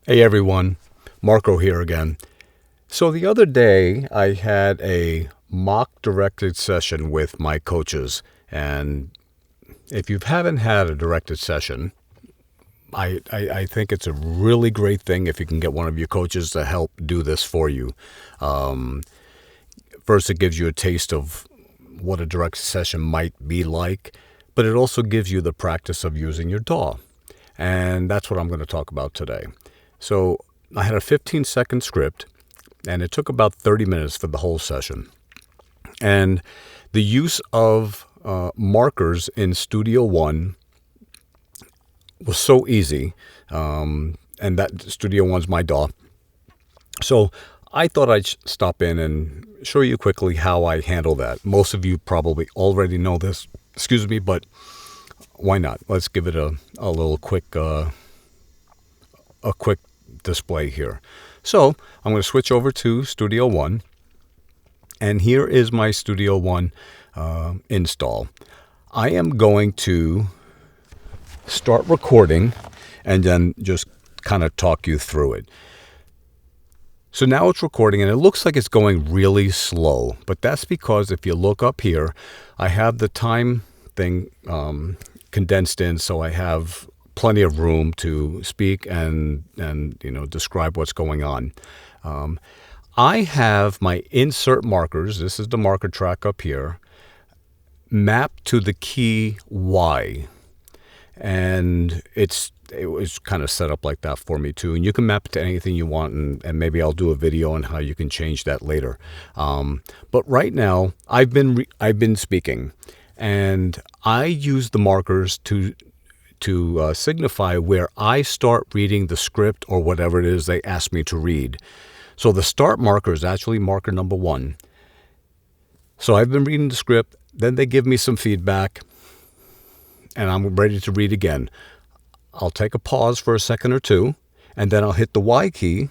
Hey everyone, Marco here again. So the other day I had a mock directed session with my coaches. And if you haven't had a directed session, I think it's a really great thing if you can get one of your coaches to help do this for you. Um, First, it gives you a taste of what a direct session might be like, but it also gives you the practice of using your DAW. And that's what I'm going to talk about today. So I had a 15-second script, and it took about 30 minutes for the whole session. And the use of markers in Studio One was so easy, and that Studio One's my DAW. So I thought I'd stop in and show you quickly how I handle that. Most of you probably already know this, excuse me, but why not? Let's give it a little quick display here. So I'm going to switch over to Studio One, and here is my Studio One install. I am going to start recording and then just kind of talk you through it. So now it's recording, and it looks like it's going really slow, but that's because if you look up here, I have the time thing condensed in, so I have plenty of room to speak and describe what's going on. I have my insert markers. This is the marker track up here, mapped to the key Y, and it was kind of set up like that for me too. And you can map it to anything you want, and maybe I'll do a video on how you can change that later. But right now, I've been speaking, and I use the markers to signify where I start reading the script or whatever it is they ask me to read. So the start marker is actually marker number 1. So I've been reading the script, then they give me some feedback, and I'm ready to read again. I'll take a pause for a second or two, and then I'll hit the Y key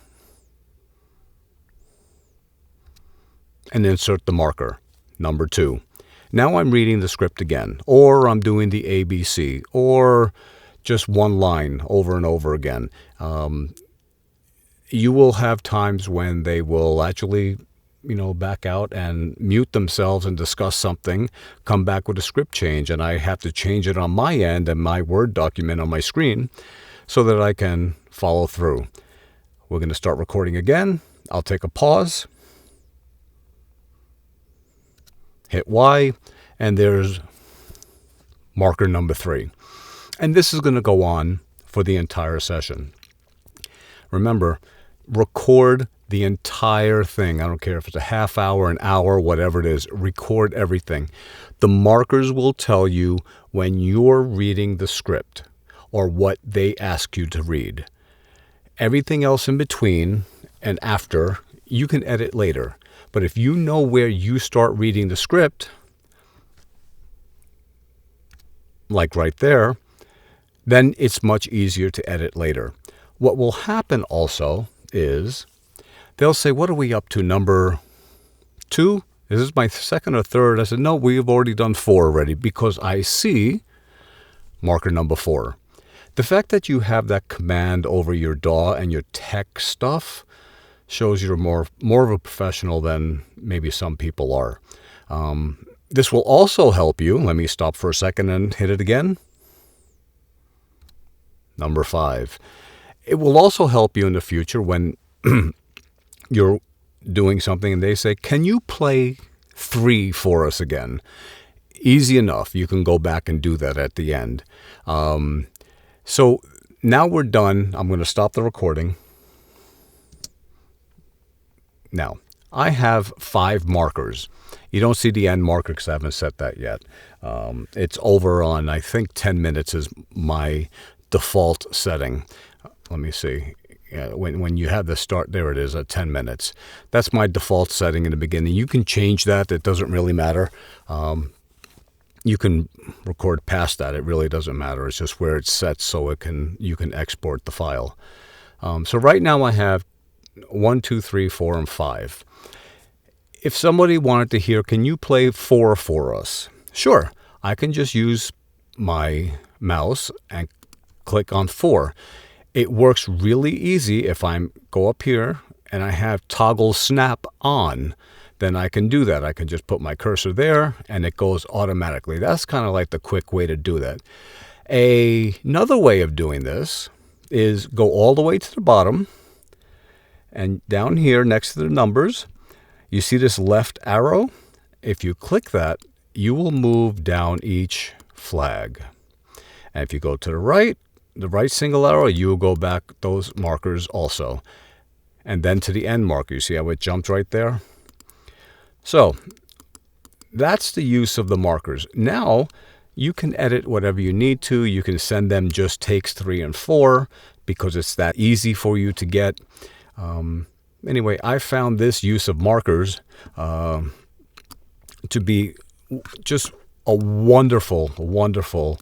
and insert the marker, number 2. Now I'm reading the script again, or I'm doing the ABC, or just one line over and over again. You will have times when they will actually back out and mute themselves and discuss something, come back with a script change, and I have to change it on my end and my Word document on my screen so that I can follow through. We're going to start recording again. I'll take a pause, hit Y, and there's marker number 3. And this is going to go on for the entire session. Remember, record the entire thing. I don't care if it's a half hour, an hour, whatever it is. Record everything. The markers will tell you when you're reading the script or what they ask you to read. Everything else in between and after, you can edit later. But if you know where you start reading the script, like right there, then it's much easier to edit later. What will happen also is they'll say, what are we up to, number 2? Is this my second or third? I said, no, we've already done 4 already, because I see marker number 4. The fact that you have that command over your DAW and your tech stuff shows you're more of a professional than maybe some people are. This will also help you. Let me stop for a second and hit it again. Number 5. It will also help you in the future when you're doing something and they say, can you play 3 for us again? Easy enough. You can go back and do that at the end. So now we're done. I'm going to stop the recording. Now, I have 5 markers. You don't see the end marker because I haven't set that yet. It's over on, I think, 10 minutes is my default setting. Let me see. When you have the start, there it is at 10 minutes. That's my default setting in the beginning. You can change that. It doesn't really matter. You can record past that. It really doesn't matter. It's just where it's set so you can export the file. So right now I have 1, 2, 3, 4, and 5. If somebody wanted to hear, can you play 4 for us? Sure. I can just use my mouse and click on 4. It works really easy if I go up here and I have toggle snap on. Then I can do that. I can just put my cursor there and it goes automatically. That's kind of like the quick way to do that. Another way of doing this is go all the way to the bottom, and down here next to the numbers, you see this left arrow? If you click that, you will move down each flag. And if you go to the right single arrow, you will go back those markers also. And then to the end marker. You see how it jumped right there? So that's the use of the markers. Now you can edit whatever you need to. You can send them just takes 3 and 4 because it's that easy for you to get. Anyway, I found this use of markers to be just a wonderful, wonderful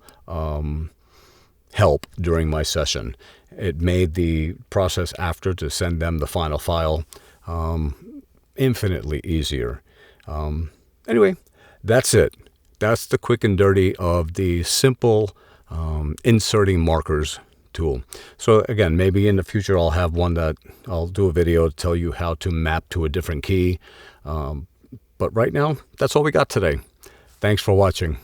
help during my session. It made the process after to send them the final file infinitely easier. Anyway, that's it. That's the quick and dirty of the simple inserting markers tool. So again, maybe in the future I'll have one that I'll do a video to tell you how to map to a different key. But right now, that's all we got today. Thanks for watching.